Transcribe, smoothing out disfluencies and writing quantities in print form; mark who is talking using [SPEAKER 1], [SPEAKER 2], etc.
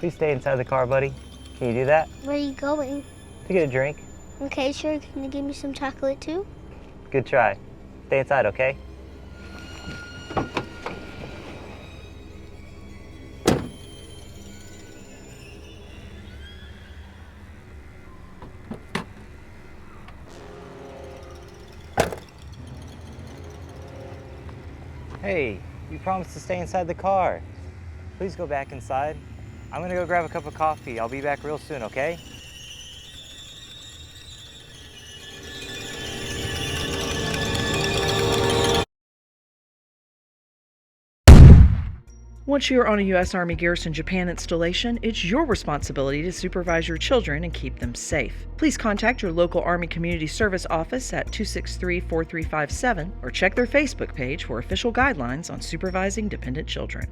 [SPEAKER 1] Please stay inside the car, buddy. Can you do that?
[SPEAKER 2] Where are you going?
[SPEAKER 1] To get a drink.
[SPEAKER 2] Okay, sure. Can you give me some chocolate too?
[SPEAKER 1] Good try. Stay inside, okay? Hey, you promised to stay inside the car. Please go back inside. I'm gonna go grab a cup of coffee. I'll be back real soon, okay?
[SPEAKER 3] Once you are on a U.S. Army Garrison Japan installation, it's your responsibility to supervise your children and keep them safe. Please contact your local Army Community Service office at 263-4357 or check their Facebook page for official guidelines on supervising dependent children.